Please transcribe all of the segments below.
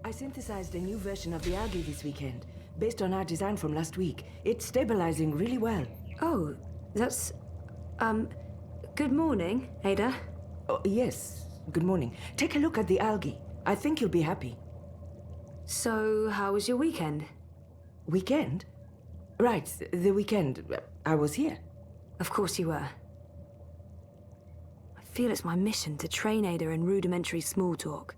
I synthesized a new version of the algae this weekend, based on our design from last week. It's stabilizing really well. Oh, that's... Good morning, Ada. Oh, yes. Good morning. Take a look at the algae. I think you'll be happy. So, how was your weekend? Weekend? Right, the weekend. I was here. Of course you were. I feel it's my mission to train Ada in rudimentary small talk.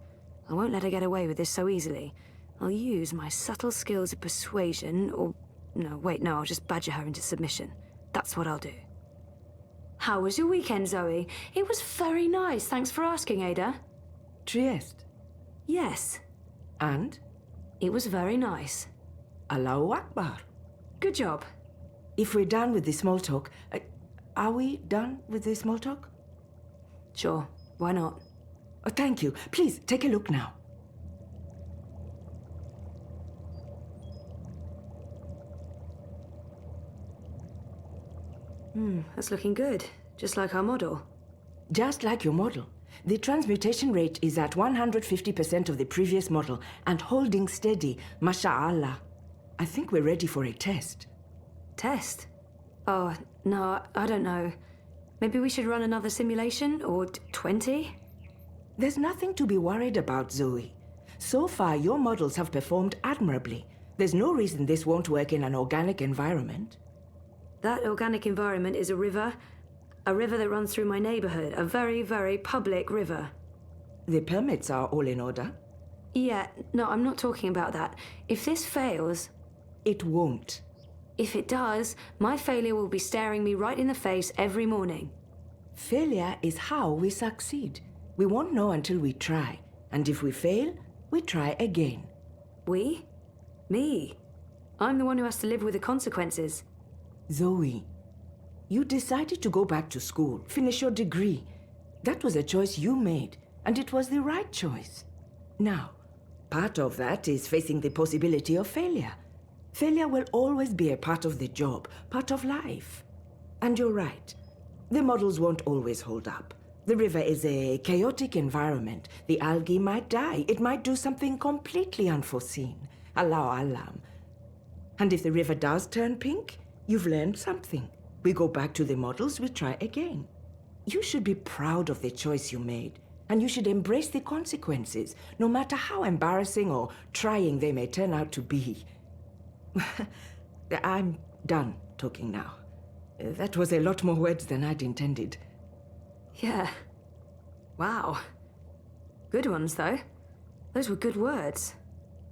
I won't let her get away with this so easily. I'll use my subtle skills of persuasion, or... No, I'll just badger her into submission. That's what I'll do. How was your weekend, Zoe? It was very nice, thanks for asking, Ada. Trieste? Yes. And? It was very nice. Allahu Akbar. Good job. If we're done with the small talk... are we done with the small talk? Sure, why not? Oh, thank you. Please, take a look now. That's looking good. Just like our model. Just like your model. The transmutation rate is at 150% of the previous model and holding steady, masha'Allah. I think we're ready for a test. Test? Oh, no, I don't know. Maybe we should run another simulation, or 20? There's nothing to be worried about, Zoe. So far, your models have performed admirably. There's no reason this won't work in an organic environment. That organic environment is a river that runs through my neighborhood, a very, very public river. The permits are all in order? Yeah, no, I'm not talking about that. If this fails... It won't. If it does, my failure will be staring me right in the face every morning. Failure is how we succeed. We won't know until we try. And if we fail, we try again. We? Me? I'm the one who has to live with the consequences. Zoe, you decided to go back to school, finish your degree. That was a choice you made, and it was the right choice. Now, part of that is facing the possibility of failure. Failure will always be a part of the job, part of life. And you're right. The models won't always hold up. The river is a chaotic environment. The algae might die. It might do something completely unforeseen. Allahu Alam. And if the river does turn pink, you've learned something. We go back to the models, we try again. You should be proud of the choice you made, and you should embrace the consequences, no matter how embarrassing or trying they may turn out to be. I'm done talking now. That was a lot more words than I'd intended. Yeah. Wow. Good ones, though. Those were good words.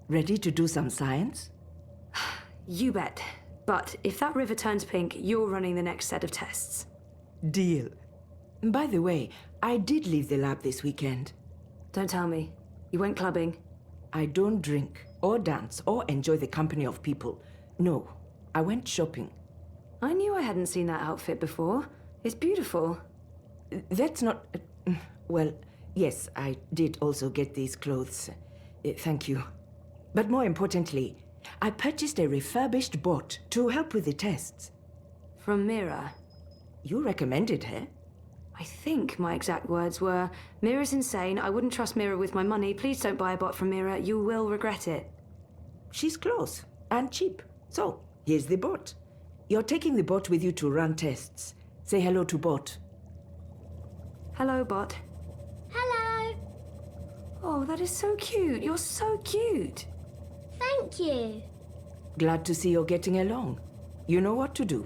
Ready to do some science? You bet. But if that river turns pink, you're running the next set of tests. Deal. By the way, I did leave the lab this weekend. Don't tell me. You went clubbing? I don't drink, or dance, or enjoy the company of people. No, I went shopping. I knew I hadn't seen that outfit before. It's beautiful. That's not... Well, yes, I did also get these clothes. Thank you. But more importantly, I purchased a refurbished bot to help with the tests. From Mira? You recommended her? I think my exact words were, Mira's insane, I wouldn't trust Mira with my money, please don't buy a bot from Mira, you will regret it. She's close and cheap. So, here's the bot. You're taking the bot with you to run tests. Say hello to bot. Hello, bot. Hello. Oh, that is so cute. You're so cute. Thank you. Glad to see you're getting along. You know what to do.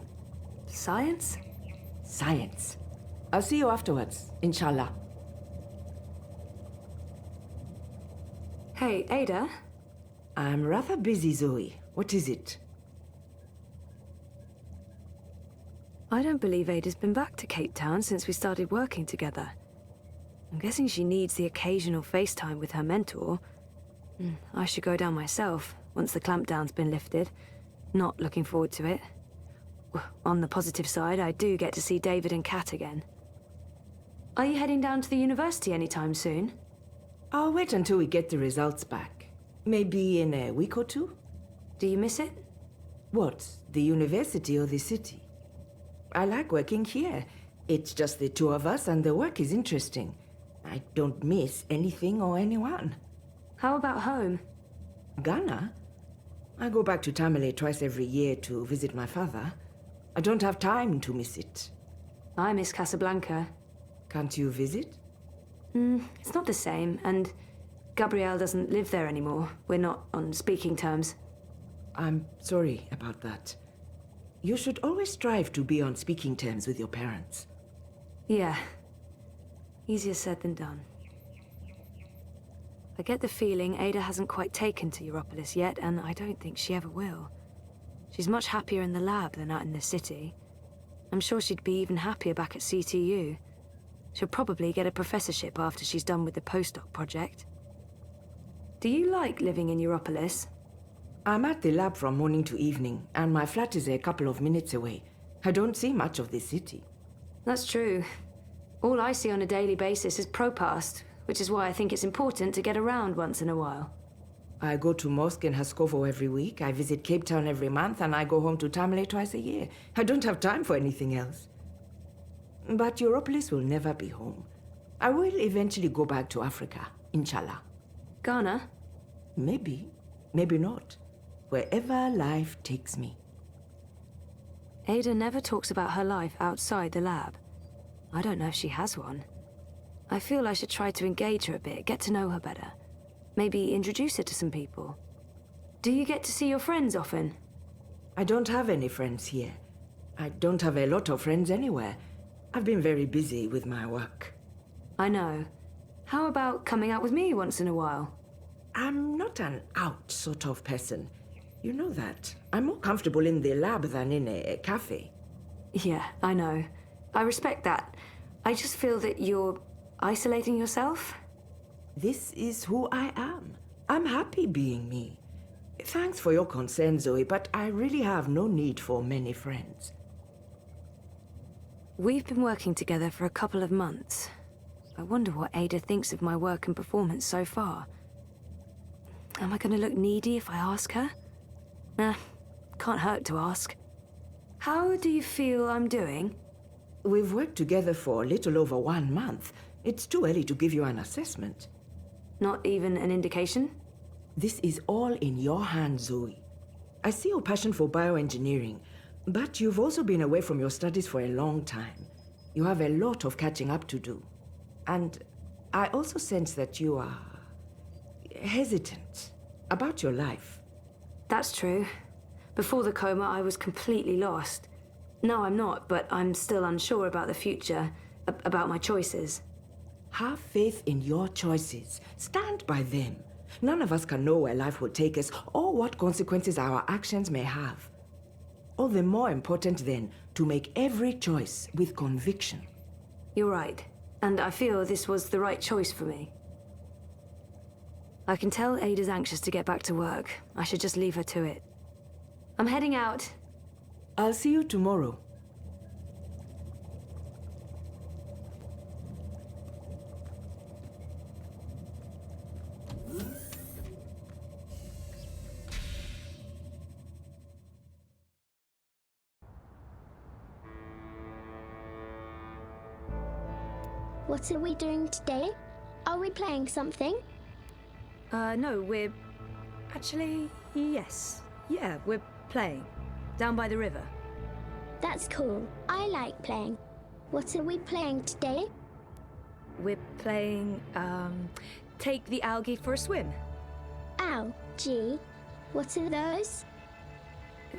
Science? Science. I'll see you afterwards, inshallah. Hey, Ada? I'm rather busy, Zoe. What is it? I don't believe Ada's been back to Cape Town since we started working together. I'm guessing she needs the occasional FaceTime with her mentor. I should go down myself, once the clampdown's been lifted. Not looking forward to it. On the positive side, I do get to see David and Kat again. Are you heading down to the university anytime soon? I'll wait until we get the results back. Maybe in a week or two? Do you miss it? What, the university or the city? I like working here. It's just the two of us and the work is interesting. I don't miss anything or anyone. How about home? Ghana? I go back to Tamale twice every year to visit my father. I don't have time to miss it. I miss Casablanca. Can't you visit? It's not the same, and Gabrielle doesn't live there anymore. We're not on speaking terms. I'm sorry about that. You should always strive to be on speaking terms with your parents. Yeah. Easier said than done. I get the feeling Ada hasn't quite taken to Europolis yet, and I don't think she ever will. She's much happier in the lab than out in the city. I'm sure she'd be even happier back at CTU. She'll probably get a professorship after she's done with the postdoc project. Do you like living in Europolis? I'm at the lab from morning to evening, and my flat is a couple of minutes away. I don't see much of the city. That's true. All I see on a daily basis is Propast, which is why I think it's important to get around once in a while. I go to mosque in Haskovo every week, I visit Cape Town every month, and I go home to Tamale twice a year. I don't have time for anything else. But Europolis will never be home. I will eventually go back to Africa, inshallah. Ghana? Maybe, maybe not. Wherever life takes me. Ada never talks about her life outside the lab. I don't know if she has one. I feel I should try to engage her a bit, get to know her better. Maybe introduce her to some people. Do you get to see your friends often? I don't have any friends here. I don't have a lot of friends anywhere. I've been very busy with my work. I know. How about coming out with me once in a while? I'm not an out sort of person. You know that. I'm more comfortable in the lab than in a cafe. Yeah, I know. I respect that. I just feel that you're isolating yourself. This is who I am. I'm happy being me. Thanks for your concern, Zoe, but I really have no need for many friends. We've been working together for a couple of months. I wonder what Ada thinks of my work and performance so far. Am I going to look needy if I ask her? Nah, can't hurt to ask. How do you feel I'm doing? We've worked together for a little over 1 month. It's too early to give you an assessment. Not even an indication? This is all in your hands, Zoe. I see your passion for bioengineering, but you've also been away from your studies for a long time. You have a lot of catching up to do. And I also sense that you are hesitant about your life. That's true. Before the coma, I was completely lost. No, I'm not, but I'm still unsure about the future, about my choices. Have faith in your choices. Stand by them. None of us can know where life will take us or what consequences our actions may have. All the more important, then, to make every choice with conviction. You're right, and I feel this was the right choice for me. I can tell Ada's anxious to get back to work. I should just leave her to it. I'm heading out. I'll see you tomorrow. What are we doing today? Are we playing something? No, we're... Actually, yes. Yeah, we're playing. Down by the river. That's cool. I like playing. What are we playing today? We're playing, take the algae for a swim. Ow, gee. What are those?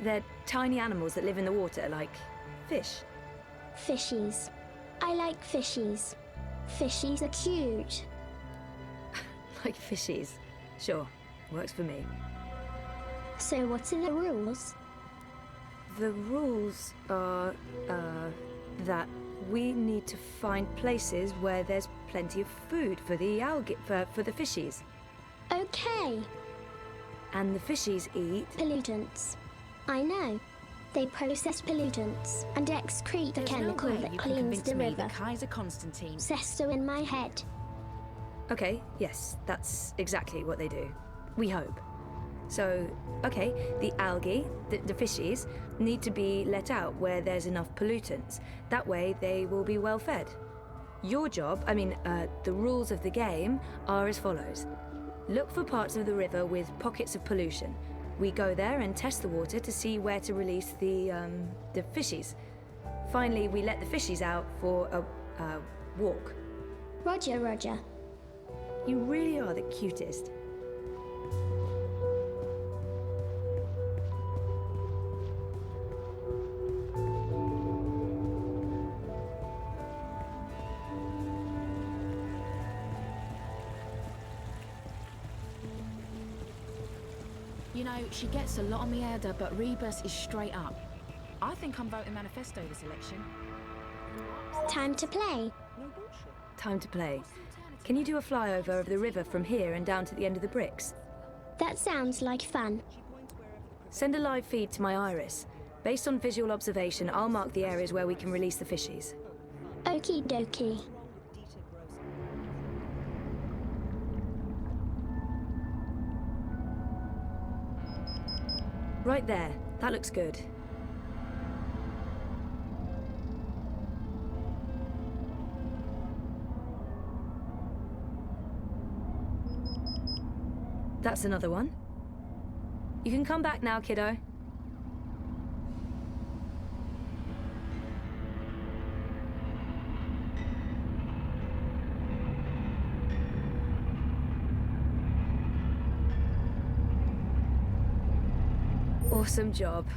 They're tiny animals that live in the water, like fish. Fishies. I like fishies. Fishies are cute. Like fishies. Sure, works for me. So what are the rules? The rules are, that we need to find places where there's plenty of food for the algae, for the fishies. Okay. And the fishies eat... Pollutants. I know. They process pollutants and excrete the chemical that cleans the river. Kaiser Constantine. Sesto in my head. Okay, yes, that's exactly what they do. We hope. So, okay, the algae, the fishies, need to be let out where there's enough pollutants. That way they will be well fed. Your job, the rules of the game are as follows. Look for parts of the river with pockets of pollution. We go there and test the water to see where to release the fishies. Finally, we let the fishies out for a walk. Roger, Roger. You really are the cutest. You know, she gets a lot on me head, but Rebus is straight up. I think I'm voting manifesto this election. Time to play. Time to play. Can you do a flyover of the river from here and down to the end of the bricks? That sounds like fun. Send a live feed to my iris. Based on visual observation, I'll mark the areas where we can release the fishies. Okie dokie. Right there. That looks good. That's another one. You can come back now, kiddo. Awesome job.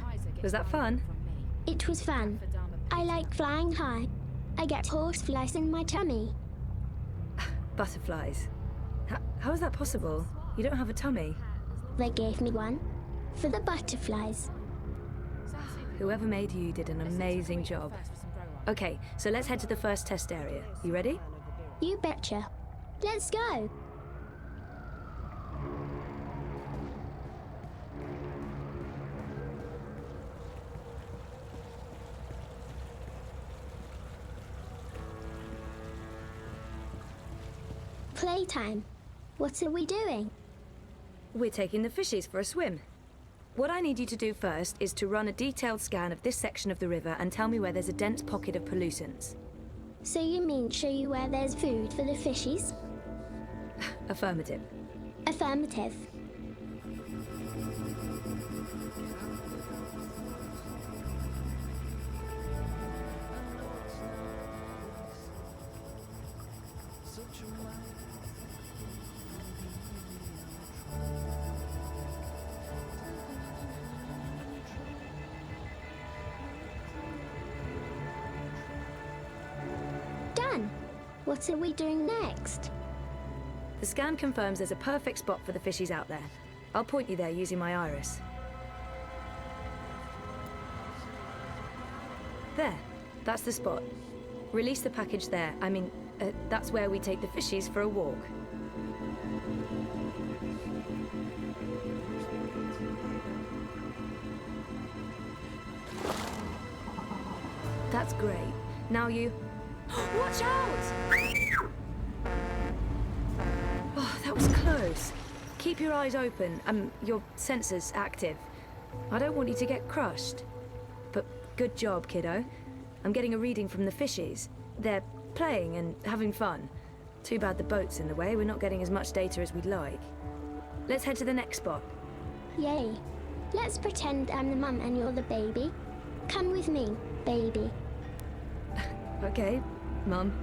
Was that fun? It was fun. I like flying high. I get horseflies in my tummy. Butterflies. How is that possible? You don't have a tummy. They gave me one for the butterflies. Whoever made you did an amazing job. Okay, so let's head to the first test area. You ready? You betcha. Let's go. Playtime. What are we doing? We're taking the fishies for a swim. What I need you to do first is to run a detailed scan of this section of the river and tell me where there's a dense pocket of pollutants. So you mean show you where there's food for the fishies? Affirmative. Affirmative. Done. What are we doing next? The scan confirms there's a perfect spot for the fishies out there. I'll point you there using my iris. There. That's the spot. Release the package there. That's where we take the fishies for a walk. That's great. Now you... Watch out! Oh, that was close. Keep your eyes open, your sensors active. I don't want you to get crushed. But good job, kiddo. I'm getting a reading from the fishies. They're playing and having fun. Too bad the boat's in the way. We're not getting as much data as we'd like. Let's head to the next spot. Yay. Let's pretend I'm the mum and you're the baby. Come with me, baby. Okay, Mum.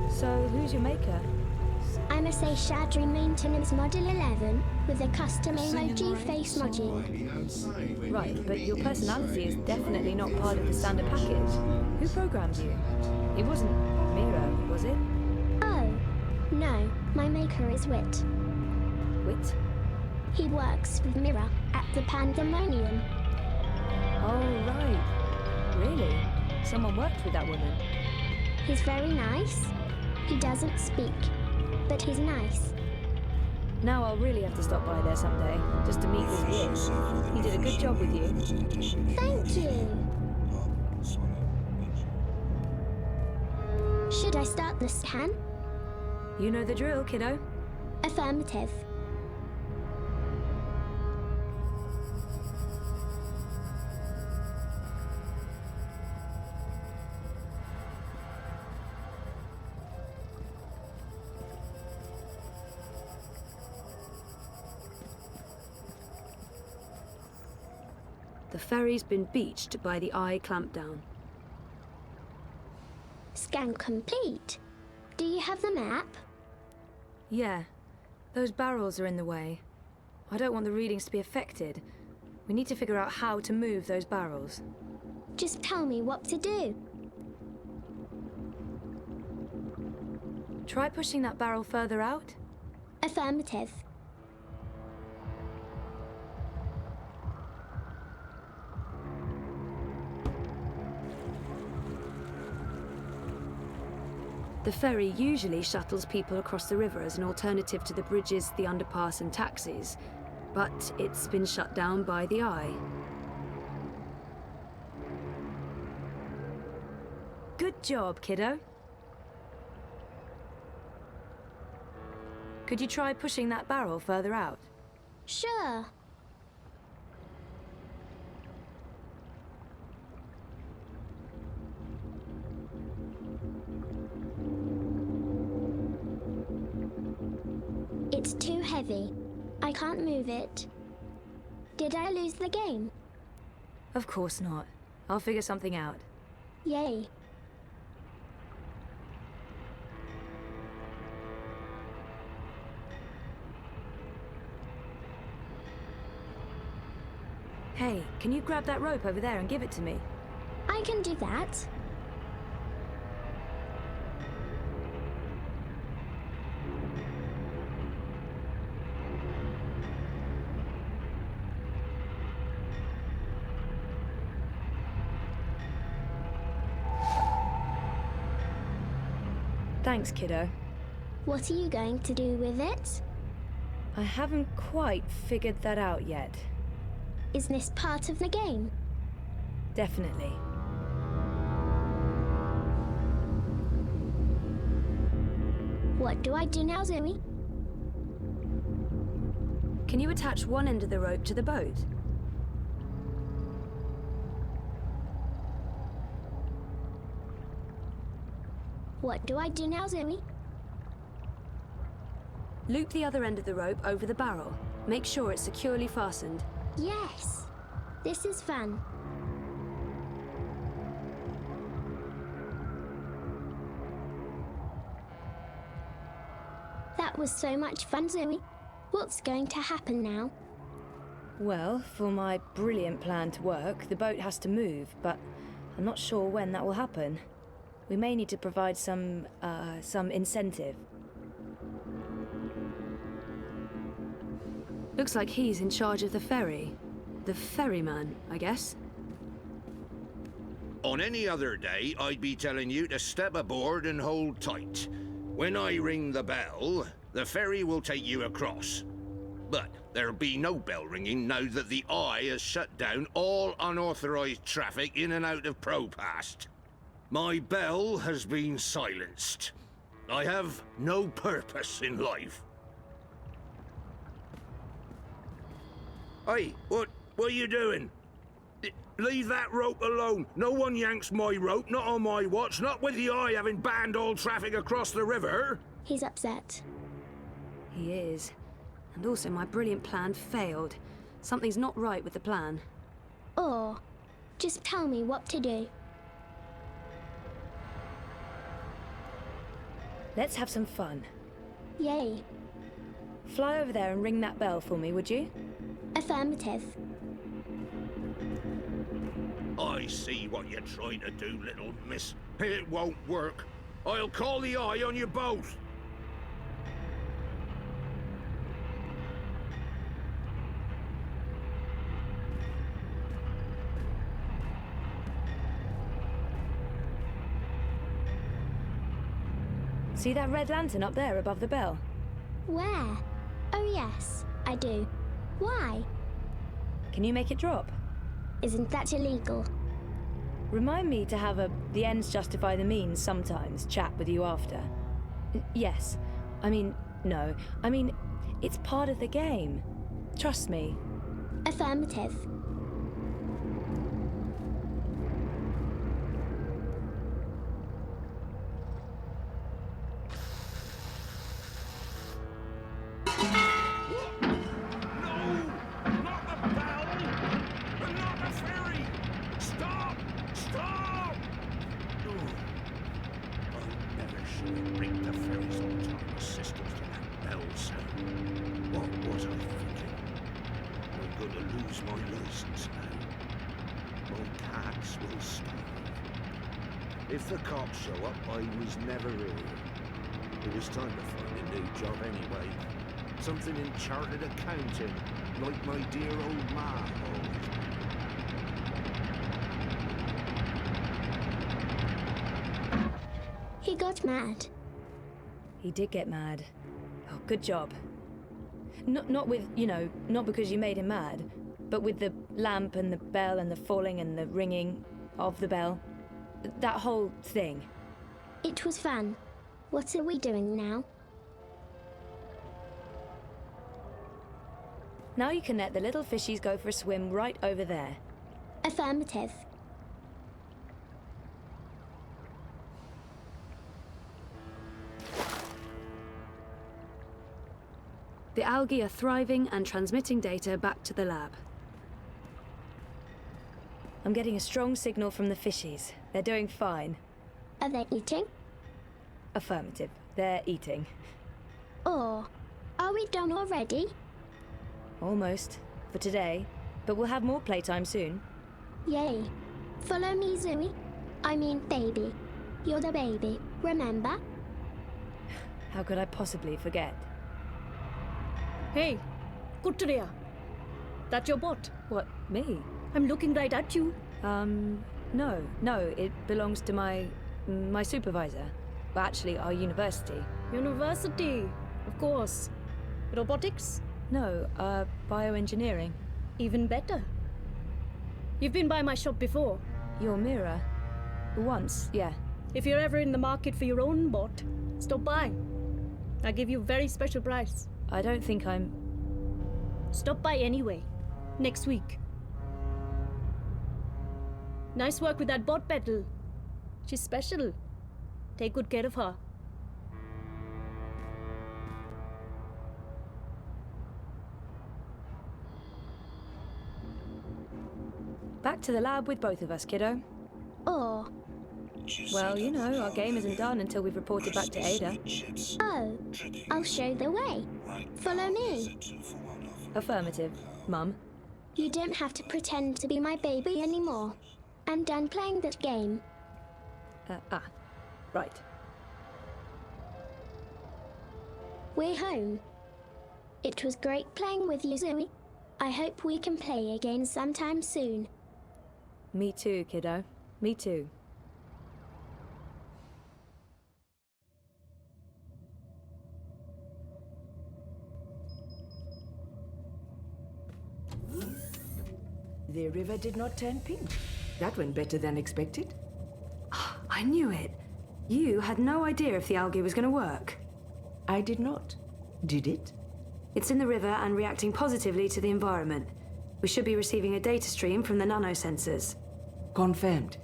So, who's your maker? I'm a Shadri Maintenance Model 11 with a custom emoji face module. Right, but your personality is definitely not part of the standard package. Who programmed you? It wasn't Mira, was it? Oh, no, my maker is Wit. Wit? He works with Mira at the Pandemonium. Oh, right. Really? Someone worked with that woman? He's very nice. He doesn't speak, but he's nice. Now I'll really have to stop by there someday, just to meet with Wit. He did a good job with you. Thank you. Should I start the scan? You know the drill, kiddo. Affirmative. The ferry's been beached by the Eye clampdown. Scan complete. Do you have the map? Yeah. Those barrels are in the way. I don't want the readings to be affected. We need to figure out how to move those barrels. Just tell me what to do. Try pushing that barrel further out. Affirmative. The ferry usually shuttles people across the river as an alternative to the bridges, the underpass and taxis, but it's been shut down by the Eye. Good job, kiddo. Could you try pushing that barrel further out? Sure. It's too heavy. I can't move it. Did I lose the game? Of course not. I'll figure something out. Yay. Hey, can you grab that rope over there and give it to me? I can do that. Thanks, kiddo. What are you going to do with it? I haven't quite figured that out yet. Is this part of the game? Definitely. What do I do now, Zoe? Can you attach one end of the rope to the boat? What do I do now, Zoe? Loop the other end of the rope over the barrel. Make sure it's securely fastened. Yes. This is fun. That was so much fun, Zoe. What's going to happen now? Well, for my brilliant plan to work, the boat has to move, but I'm not sure when that will happen. We may need to provide some incentive. Looks like he's in charge of the ferry. The ferryman, I guess. On any other day, I'd be telling you to step aboard and hold tight. When I ring the bell, the ferry will take you across. But there'll be no bell ringing now that the Eye has shut down all unauthorized traffic in and out of Propast. My bell has been silenced. I have no purpose in life. Hey, what are you doing? Leave that rope alone. No one yanks my rope, not on my watch, not with the Eye having banned all traffic across the river. He's upset. He is. And also my brilliant plan failed. Something's not right with the plan. Or, just tell me what to do. Let's have some fun. Yay. Fly over there and ring that bell for me, would you? Affirmative. I see what you're trying to do, little miss. It won't work. I'll call the Eye on you both. See that red lantern up there above the bell? Where? Oh yes, I do. Why? Can you make it drop? Isn't that illegal? Remind me to have the ends justify the means sometimes chat with you after. Yes. No. It's part of the game. Trust me. Affirmative. should have rigged the ferry's autonomous systems to that bell sound. What was I thinking? I'm going to lose my license now. My cats will starve. If the cops show up, I was never here. It was time to find a new job anyway. Something in chartered accounting, like my dear old ma always. He got mad. He did get mad. Oh, good job. Not with, not because you made him mad, but with the lamp and the bell and the falling and the ringing of the bell. That whole thing. It was fun. What are we doing now? Now you can let the little fishies go for a swim right over there. Affirmative. The algae are thriving and transmitting data back to the lab. I'm getting a strong signal from the fishies. They're doing fine. Are they eating? Affirmative. They're eating. Or are we done already? Almost. For today. But we'll have more playtime soon. Yay. Follow me, Zoe. I mean, baby. You're the baby, remember? How could I possibly forget? Hey, Kuttreya. That's your bot. What, me? I'm looking right at you. No, it belongs to my supervisor. Well, actually, our university. University, of course. Robotics? No, bioengineering. Even better. You've been by my shop before. Your mirror? Once, yeah. If you're ever in the market for your own bot, stop by. I give you a very special price. I don't think I'm... Stop by anyway. Next week. Nice work with that bot, Petal. She's special. Take good care of her. Back to the lab with both of us, kiddo. Or, Well, our game isn't done until we've reported back to Ada. oh, I'll show the way. Follow me. Affirmative, Mum. You don't have to pretend to be my baby anymore. I'm done playing that game. Right. We're home. It was great playing with you, Zoe. I hope we can play again sometime soon. Me too, kiddo. Me too. The river did not turn pink. That went better than expected. I knew it. You had no idea if the algae was going to work. I did not. Did it? It's in the river and reacting positively to the environment. We should be receiving a data stream from the nanosensors. Confirmed.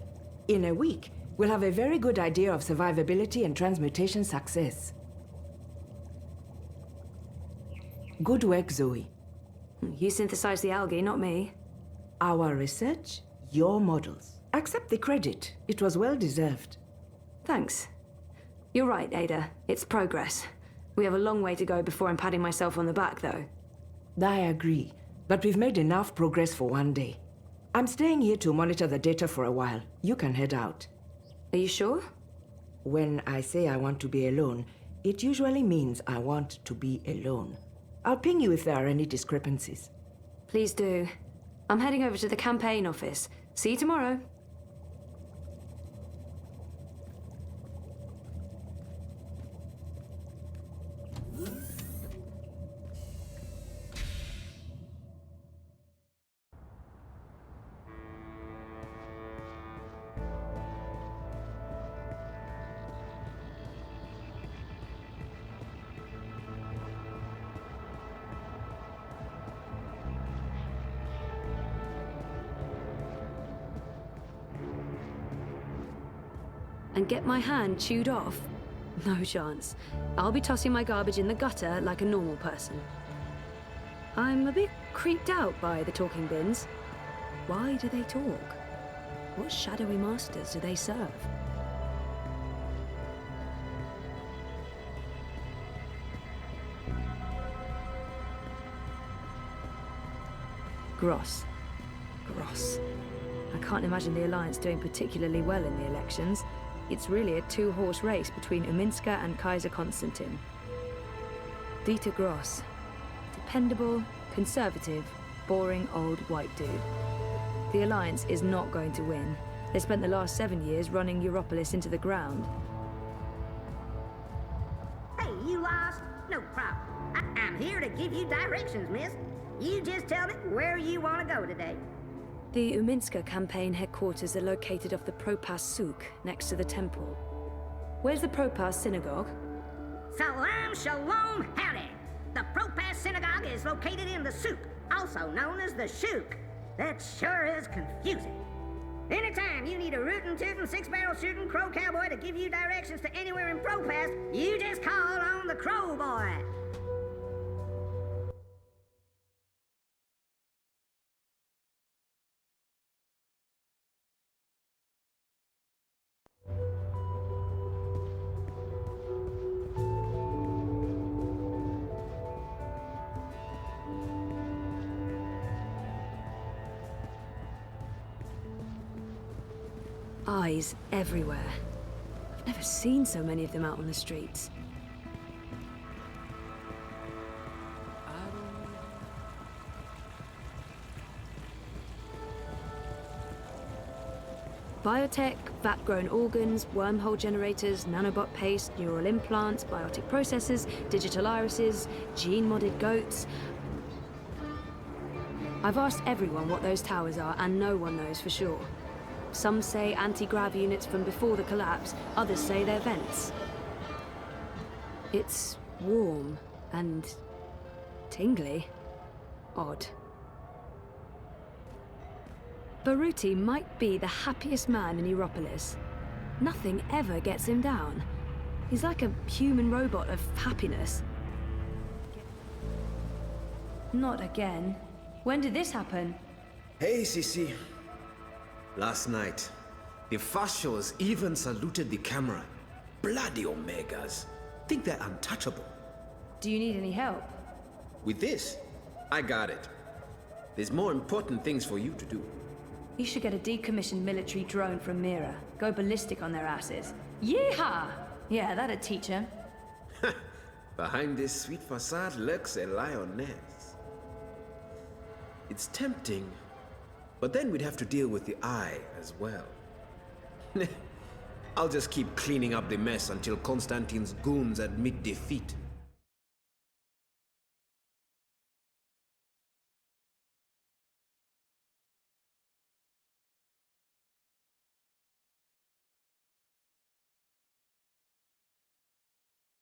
In a week, we'll have a very good idea of survivability and transmutation success. Good work, Zoe. You synthesized the algae, not me. Our research, your models. Accept the credit. It was well deserved. Thanks. You're right, Ada. It's progress. We have a long way to go before I'm patting myself on the back, though. I agree, but we've made enough progress for one day. I'm staying here to monitor the data for a while. You can head out. Are you sure? When I say I want to be alone, it usually means I want to be alone. I'll ping you if there are any discrepancies. Please do. I'm heading over to the campaign office. See you tomorrow. And get my hand chewed off? No chance. I'll be tossing my garbage in the gutter like a normal person. I'm a bit creeped out by the talking bins. Why do they talk? What shadowy masters do they serve? Gross. Gross. I can't imagine the Alliance doing particularly well in the elections. It's really a two-horse race between Uminska and Kaiser Konstantin. Dieter Gross. Dependable, conservative, boring old white dude. The Alliance is not going to win. They spent the last 7 years running Europolis into the ground. Hey, you lost? No problem. I'm here to give you directions, miss. You just tell me where you want to go today. The Uminska campaign headquarters are located off the Propas Souk, next to the temple. Where's the Propas synagogue? Salam Shalom Howdy. The Propas Synagogue is located in the souk, also known as the shuk. That sure is confusing. Anytime you need a rootin' tootin' six-barrel shooting crow cowboy to give you directions to anywhere in Propas, you just call on the crow boy. Eyes everywhere. I've never seen so many of them out on the streets. Biotech, vat-grown organs, wormhole generators, nanobot paste, neural implants, biotic processors, digital irises, gene-modded goats. I've asked everyone what those towers are, and no one knows for sure. Some say anti-grav units from before the collapse, others say they're vents. It's warm and tingly. Odd. Baruti might be the happiest man in Europolis. Nothing ever gets him down. He's like a human robot of happiness. Not again. When did this happen? Hey, Sisi. Last night, the fascios even saluted the camera. Bloody Omegas. Think they're untouchable. Do you need any help? With this, I got it. There's more important things for you to do. You should get a decommissioned military drone from Mira. Go ballistic on their asses. Yeehaw! Yeah, that'd teach him. Behind this sweet facade lurks a lioness. It's tempting, but then we'd have to deal with the eye as well. I'll just keep cleaning up the mess until Konstantin's goons admit defeat.